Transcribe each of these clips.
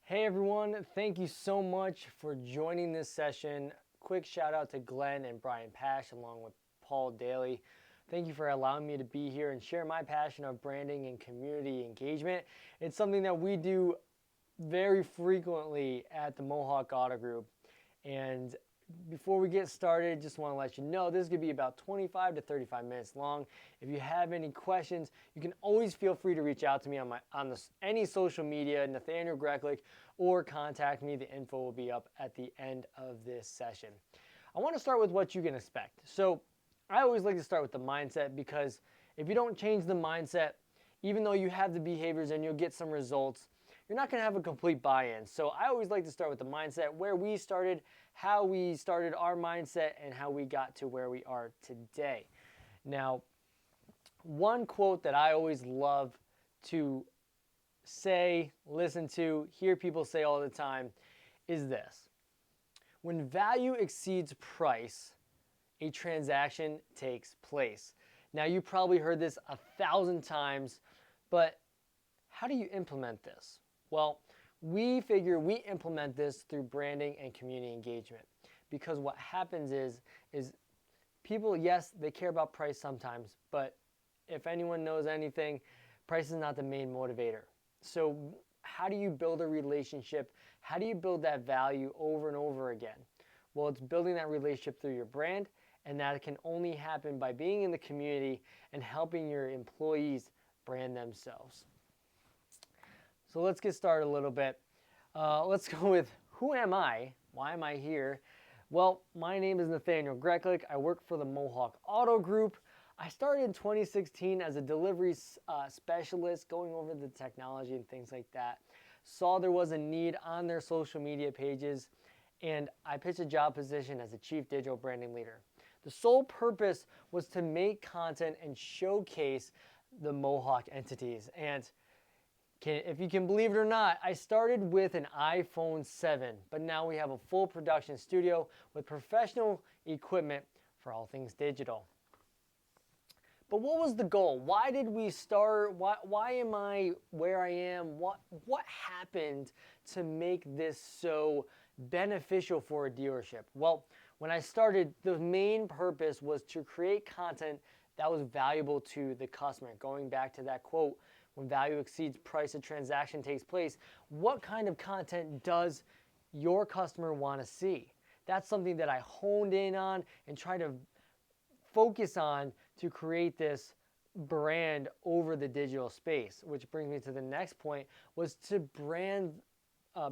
Hey everyone, thank you so much for joining this session. Quick shout out to Glenn and Brian Pash along with Paul Daly. Thank you for allowing me to be here and share my passion of branding and community engagement. It's something that we do very frequently at the Mohawk Auto Group. And before we get started, just want to let you know this is going to be about 25 to 35 minutes long. If you have any questions, you can always feel free to reach out to me on any social media, Nathaniel Greklich, or contact me. The info will be up at the end of this session. I want to start with what you can expect. So I always like to start with the mindset, because if you don't change the mindset, even though you have the behaviors and you'll get some results, you're not going to have a complete buy-in. So I always like to start with the mindset, where we started, how we started our mindset, and how we got to where we are today. Now, one quote that I always love to say, listen to, hear people say all the time is this: when value exceeds price, a transaction takes place. Now, you probably heard this 1,000 times, but how do you implement this? Well, we figure we implement this through branding and community engagement, because what happens is people, yes, they care about price sometimes, but if anyone knows anything, price is not the main motivator. So how do you build a relationship? How do you build that value over and over again? Well, it's building that relationship through your brand, and that can only happen by being in the community and helping your employees brand themselves. So let's get started a little bit. Let's go with, who am I? Why am I here? Well, my name is Nathaniel Greklich. I work for the Mohawk Auto Group. I started in 2016 as a delivery specialist, going over the technology and things like that. Saw there was a need on their social media pages, and I pitched a job position as a chief digital branding leader. The sole purpose was to make content and showcase the Mohawk entities. And if you can believe it or not, I started with an iPhone 7, but now we have a full production studio with professional equipment for all things digital. But what was the goal? Why did we start? Why am I where I am? What happened to make this so beneficial for a dealership? Well, when I started, the main purpose was to create content that was valuable to the customer. Going back to that quote, when value exceeds price, a transaction takes place. What kind of content does your customer want to see? That's something that I honed in on and tried to focus on to create this brand over the digital space, which brings me to the next point, was to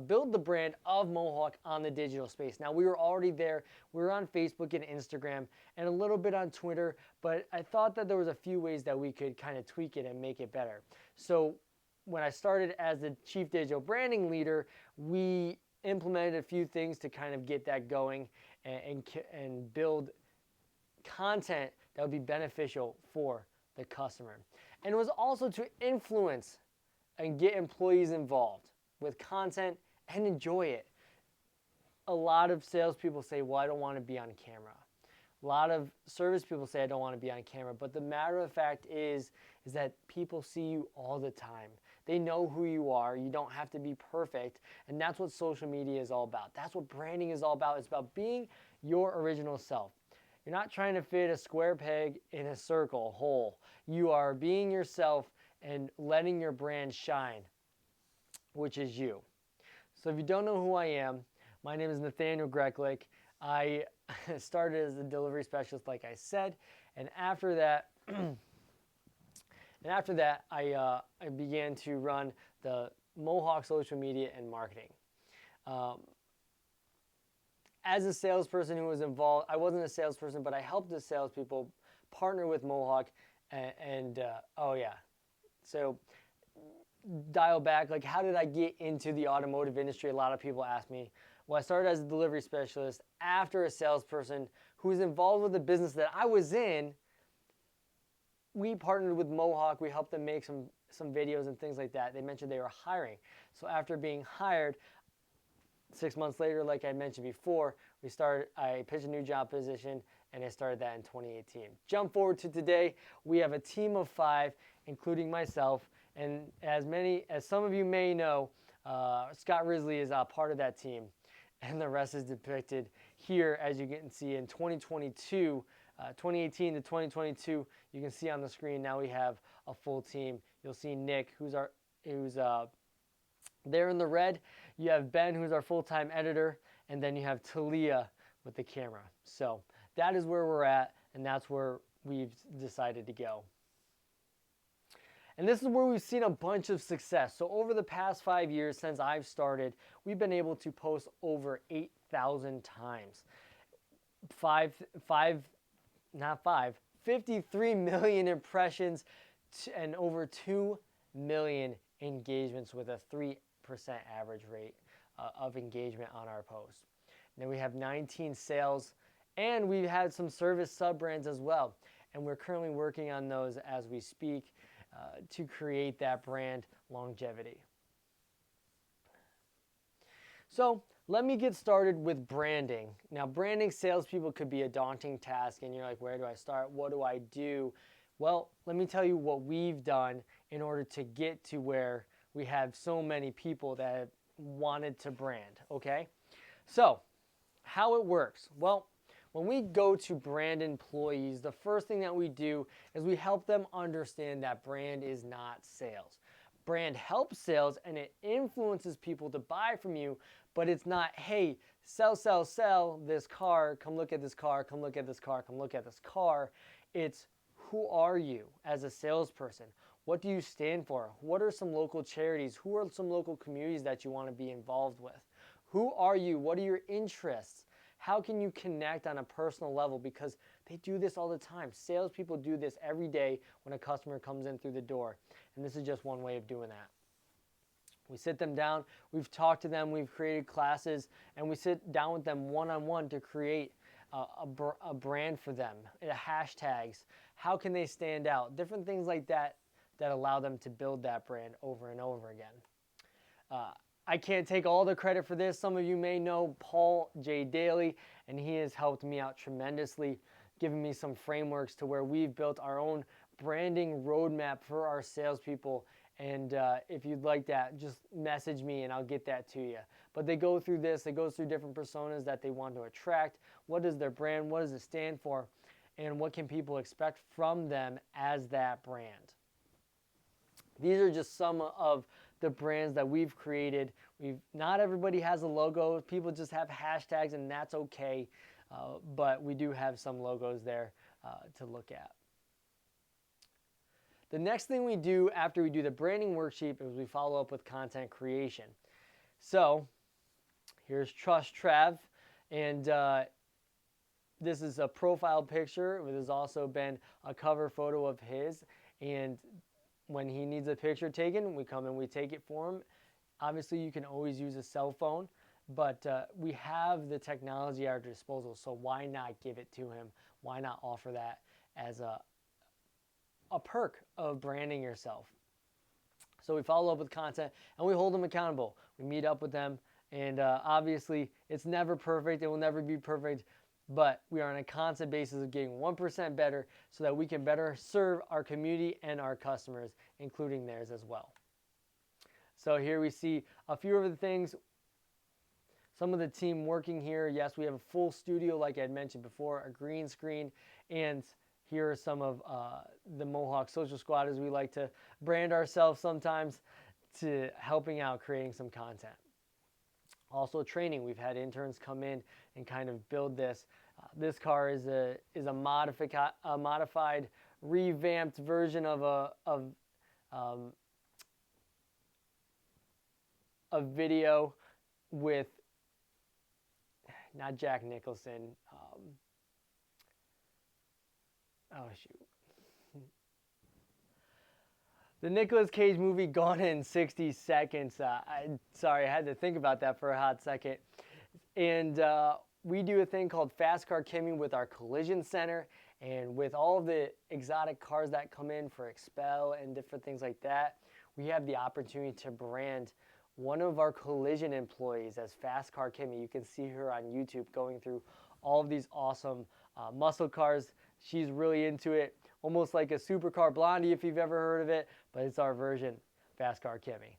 build the brand of Mohawk on the digital space. Now, we were already there. We were on Facebook and Instagram and a little bit on Twitter, but I thought that there was a few ways that we could kind of tweak it and make it better. So when I started as the chief digital branding leader, we implemented a few things to kind of get that going and build content that would be beneficial for the customer. And it was also to influence and get employees involved with content and enjoy it. A lot of salespeople say, well, I don't want to be on camera. A lot of service people say, I don't want to be on camera. But the matter of fact is that people see you all the time. They know who you are. You don't have to be perfect. And that's what social media is all about. That's what branding is all about. It's about being your original self. You're not trying to fit a square peg in a circle hole. You are being yourself and letting your brand shine, which is you. So if you don't know who I am, my name is Nathaniel Greklich. I started as a delivery specialist, like I said, and after that, I began to run the Mohawk social media and marketing. As a salesperson who was involved, I wasn't a salesperson, but I helped the salespeople partner with Mohawk, so dial back, like, how did I get into the automotive industry? A lot of people ask me. Well, I started as a delivery specialist after a salesperson who was involved with the business that I was in. We partnered with Mohawk. We helped them make some videos and things like that. They mentioned they were hiring. So after being hired, 6 months later, like I mentioned before, I pitched a new job position, and I started that in 2018. Jump forward to today, we have a team of 5, including myself, and as some of you may know, Scott Risley is part of that team, and the rest is depicted here, as you can see in 2022, 2018 to 2022. You can see on the screen now we have a full team. You'll see Nick, who's there in the red. You have Ben, who's our full-time editor, and then you have Talia with the camera. So that is where we're at, and that's where we've decided to go. And this is where we've seen a bunch of success. So over the past 5 years since I've started, we've been able to post over 8,000 times. 53 million impressions and over 2 million engagements with a 3% average rate of engagement on our posts. And then we have 19 sales, and we've had some service sub-brands as well. And we're currently working on those as we speak to create that brand longevity. So let me get started with branding. Now, branding salespeople could be a daunting task, and you're like, where do I start? What do I do? Well, let me tell you what we've done in order to get to where we have so many people that have wanted to brand, okay? So, how it works? Well, when we go to brand employees, the first thing that we do is we help them understand that brand is not sales. Brand helps sales, and it influences people to buy from you, but it's not, hey, sell, sell, sell this car, come look at this car, come look at this car, come look at this car. It's, who are you as a salesperson? What do you stand for? What are some local charities? Who are some local communities that you want to be involved with? Who are you? What are your interests? How can you connect on a personal level? Because they do this all the time. Salespeople do this every day when a customer comes in through the door. And this is just one way of doing that. We sit them down, we've talked to them, we've created classes, and we sit down with them one-on-one to create a brand for them, hashtags. How can they stand out? Different things like that that allow them to build that brand over and over again. I can't take all the credit for this. Some of you may know Paul J. Daly, and he has helped me out tremendously, giving me some frameworks to where we've built our own branding roadmap for our salespeople. And if you'd like that, just message me and I'll get that to you. But they go through this, it goes through different personas that they want to attract. What is their brand? What does it stand for? And what can people expect from them as that brand? These are just some of the brands that we've created. Not everybody has a logo. People just have hashtags, and that's okay. But we do have some logos there to look at. The next thing we do after we do the branding worksheet is we follow up with content creation. So here's Trust Trav, and this is a profile picture. There's also been a cover photo of his, and when he needs a picture taken, we come and we take it for him. Obviously, you can always use a cell phone, but we have the technology at our disposal, so why not give it to him? Why not offer that as a perk of branding yourself? So we follow up with content, and we hold them accountable. We meet up with them, and obviously, it's never perfect. It will never be perfect, but we are on a constant basis of getting 1% better so that we can better serve our community and our customers, including theirs as well. So here we see a few of the things. Some of the team working here. Yes, we have a full studio, like I had mentioned before, a green screen, and here are some of the Mohawk Social Squad, as we like to brand ourselves sometimes, to helping out creating some content. Also training. We've had interns come in and kind of build this. This car is a modified, revamped version of a video with not Jack Nicholson. Oh shoot. The Nicolas Cage movie Gone in 60 Seconds. Sorry, I had to think about that for a hot second. And we do a thing called Fast Car Kimmy with our collision center, and with all the exotic cars that come in for Expel and different things like that, we have the opportunity to brand one of our collision employees as Fast Car Kimmy. You can see her on YouTube going through all of these awesome muscle cars. She's really into it, almost like a supercar Blondie if you've ever heard of it, but it's our version, Fast Car Kimmy.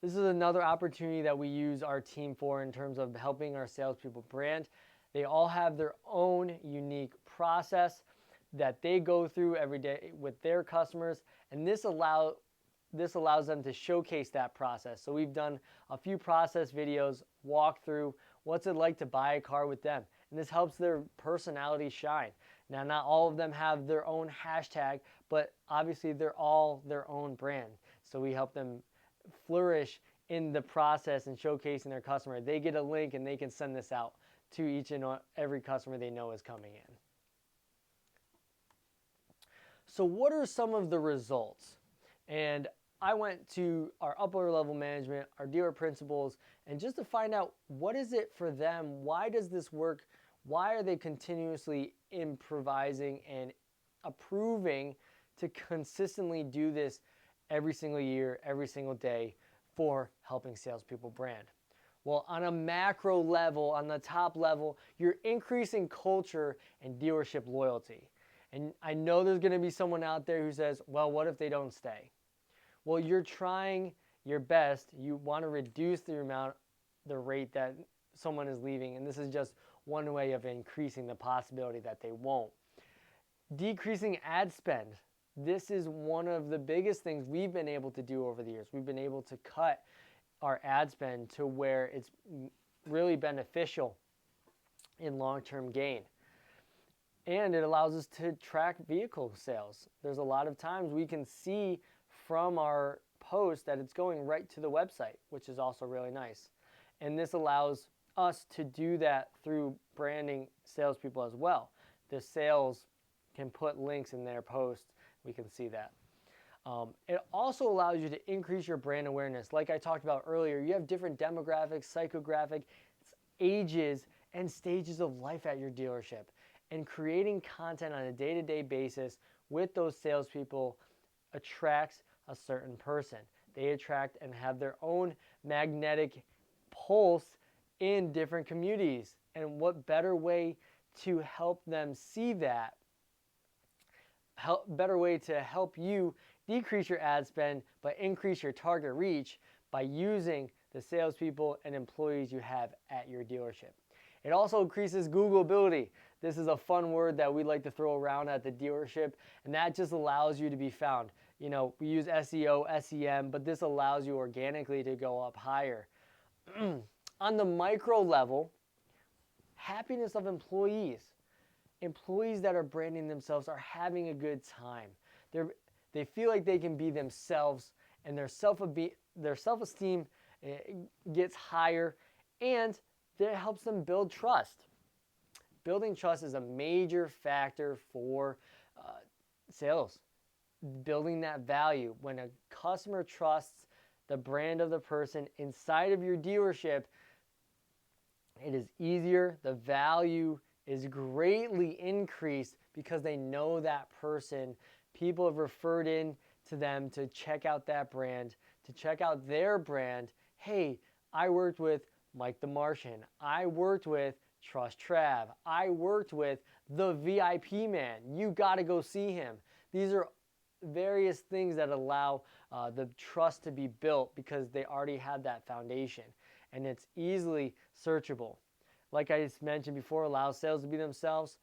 This is another opportunity that we use our team for in terms of helping our salespeople brand. They all have their own unique process that they go through every day with their customers, and this allows them to showcase that process. So we've done a few process videos, walk through what's it like to buy a car with them, and this helps their personality shine. Now, not all of them have their own hashtag, but obviously they're all their own brand. So we help them flourish in the process and showcasing their customer. They get a link and they can send this out to each and every customer they know is coming in. So what are some of the results? And I went to our upper level management, our dealer principals, and just to find out what is it for them, why does this work, why are they continuously improvising and approving to consistently do this every single year, every single day for helping salespeople brand. Well, on a macro level, on the top level, you're increasing culture and dealership loyalty. And I know there's going to be someone out there who says, well, what if they don't stay? Well, you're trying your best. You want to reduce the rate that someone is leaving, and this is just one way of increasing the possibility that they won't. Decreasing ad spend. This is one of the biggest things we've been able to do over the years. We've been able to cut our ad spend to where it's really beneficial in long-term gain. And it allows us to track vehicle sales. There's a lot of times we can see from our post that it's going right to the website, which is also really nice. And this allows us to do that through branding salespeople as well. The sales can put links in their post. We can see that. It also allows you to increase your brand awareness. Like I talked about earlier, you have different demographics, psychographic ages, and stages of life at your dealership. And creating content on a day-to-day basis with those salespeople attracts a certain person. They attract and have their own magnetic pulse in different communities. And what better way to help them see that? Better way to help you decrease your ad spend but increase your target reach by using the salespeople and employees you have at your dealership. It also increases Googleability. This is a fun word that we like to throw around at the dealership, and that just allows you to be found. You know, we use SEO, SEM, but this allows you organically to go up higher. On the micro level, happiness of employees. Employees that are branding themselves are having a good time. They feel like they can be themselves, and their self-esteem gets higher, and that helps them build trust. Building trust is a major factor for sales. Building that value. When a customer trusts the brand of the person inside of your dealership, it is easier. The value is greatly increased because they know that person. People have referred in to them to check out that brand, to check out their brand. Hey, I worked with Mike the Martian. I worked with Trust Trav. I worked with the VIP man. You got to go see him. These are various things that allow the trust to be built because they already had that foundation, and it's easily searchable. Like I just mentioned before, allow sales to be themselves.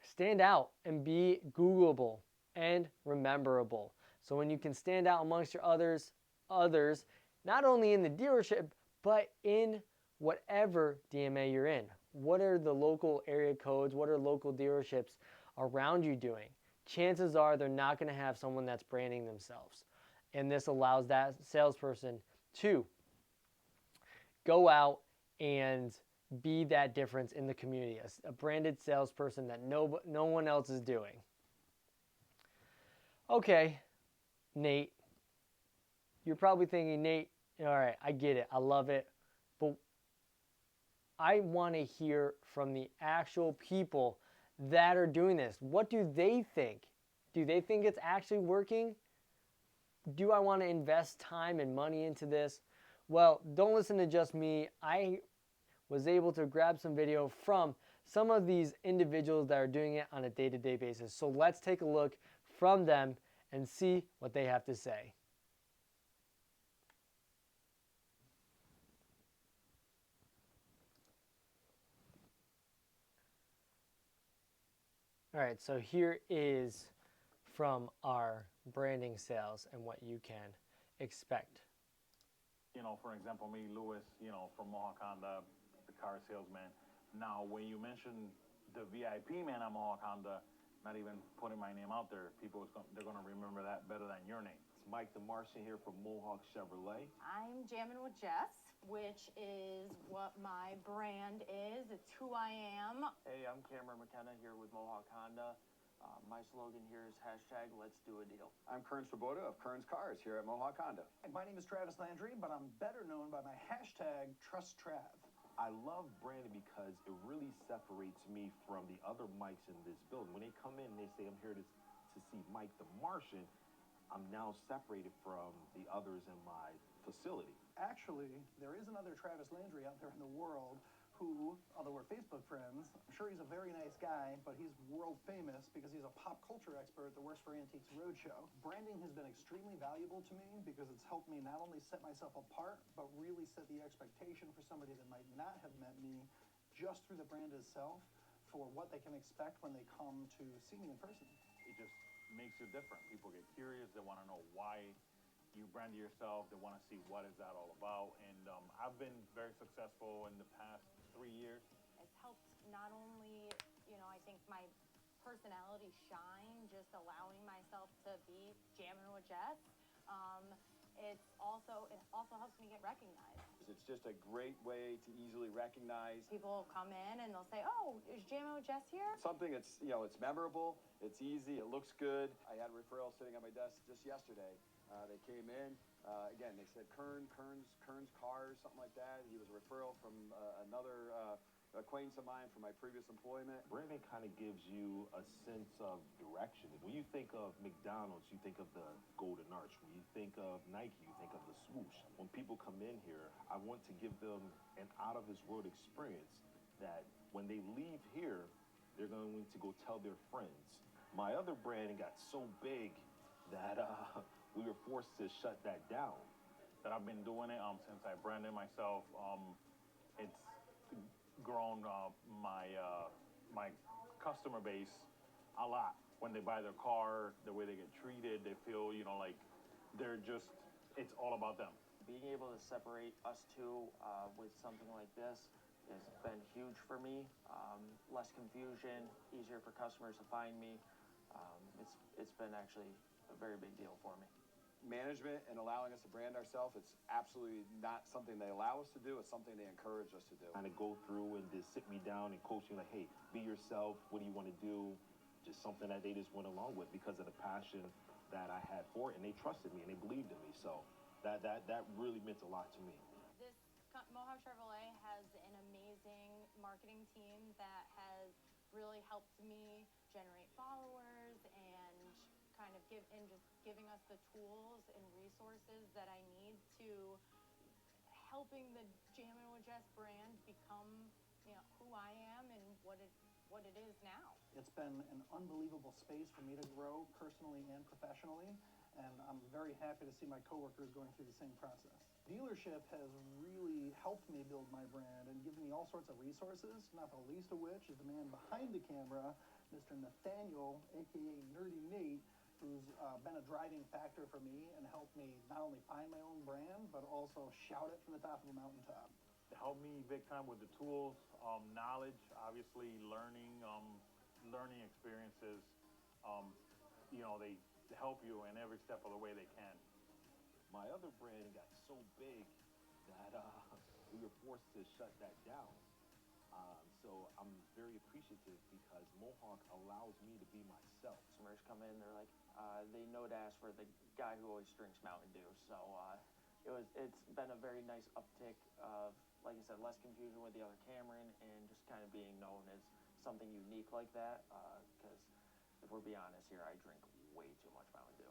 Stand out and be Googleable and rememberable. So when you can stand out amongst your others, not only in the dealership, but in whatever DMA you're in. What are the local area codes? What are local dealerships around you doing? Chances are they're not going to have someone that's branding themselves. And this allows that salesperson to go out and be that difference in the community, a branded salesperson that no one else is doing. Okay, Nate, you're probably thinking, Nate, all right, I get it, I love it, but I want to hear from the actual people that are doing this. What do they think? Do they think it's actually working? Do I want to invest time and money into this? Well, don't listen to just me. I was able to grab some video from some of these individuals that are doing it on a day-to-day basis. So let's take a look from them and see what they have to say. All right, so here is from our branding sales and what you can expect. For example, me, Lewis, from Mohawk Honda, the car salesman. Now, when you mention the VIP man at Mohawk Honda, not even putting my name out there, they're going to remember that better than your name. It's Mike the Martian here from Mohawk Chevrolet. I'm jamming with Jess, which is what my brand is. It's who I am. Hey, I'm Cameron McKenna here with Mohawk Honda. My slogan here is hashtag Let's Do a Deal. I'm Kern Swoboda of Kern's Cars here at Mohawk Honda. My name is Travis Landry, but I'm better known by my hashtag TrustTrav. I love branding because it really separates me from the other Mikes in this building. When they come in and they say, I'm here to see Mike the Martian, I'm now separated from the others in my facility. Actually, there is another Travis Landry out there in the world who, although we're Facebook friends, I'm sure he's a very nice guy, but he's world famous because he's a pop culture expert that works for Antiques Roadshow. Branding has been extremely valuable to me because it's helped me not only set myself apart, but really set the expectation for somebody that might not have met me just through the brand itself for what they can expect when they come to see me in person. It just makes you different. People get curious. They want to know why you brand yourself. They want to see what is that all about. And I've been very successful in the past 3 years. It's helped not only, I think my personality shine, just allowing myself to be jamming with Jess. It also helps me get recognized. It's just a great way to easily recognize. People come in and they'll say, "Oh, is jamming with Jess here?" Something that's, it's memorable, it's easy, it looks good. I had a referral sitting on my desk just yesterday. They came in, again, they said Kern's Cars, something like that. He was a referral from another acquaintance of mine from my previous employment. Branding kind of gives you a sense of direction. When you think of McDonald's, you think of the Golden Arch. When you think of Nike, you think of the swoosh. When people come in here, I want to give them an out-of-this-world experience that when they leave here, they're going to go tell their friends. My other branding got so big that we were forced to shut that down. That I've been doing it since I branded myself. It's grown my customer base a lot. When they buy their car, the way they get treated, they feel like it's all about them. Being able to separate us two with something like this has been huge for me. Less confusion, easier for customers to find me. It's been actually a very big deal for me. Management and allowing us to brand ourselves, it's absolutely not something they allow us to do, it's something they encourage us to do. Kind of go through and just sit me down and coach me like, hey, be yourself, what do you want to do? Just something that they just went along with because of the passion that I had for it, and they trusted me and they believed in me. So that really meant a lot to me. This Mohawk Chevrolet has an amazing marketing team that has really helped me generate followers and kind of just giving us the tools and resources that I need to helping the Jammin' with Jess brand become, who I am and what it is now. It's been an unbelievable space for me to grow personally and professionally, and I'm very happy to see my coworkers going through the same process. Dealership has really helped me build my brand and given me all sorts of resources, not the least of which is the man behind the camera, Mr. Nathaniel, aka Nerdy Nate, who's been a driving factor for me and helped me not only find my own brand, but also shout it from the top of the mountaintop. It helped me big time with the tools, knowledge, obviously learning experiences. They help you in every step of the way they can. My other brand got so big that we were forced to shut that down. So I'm very appreciative because Mohawk allows me to be myself. Customers come in, they're like, they know to ask for the guy who always drinks Mountain Dew. So it's been a very nice uptick of, like I said, less confusion with the other Cameron and just kind of being known as something unique like that. Because if we're being honest here, I drink way too much Mountain Dew.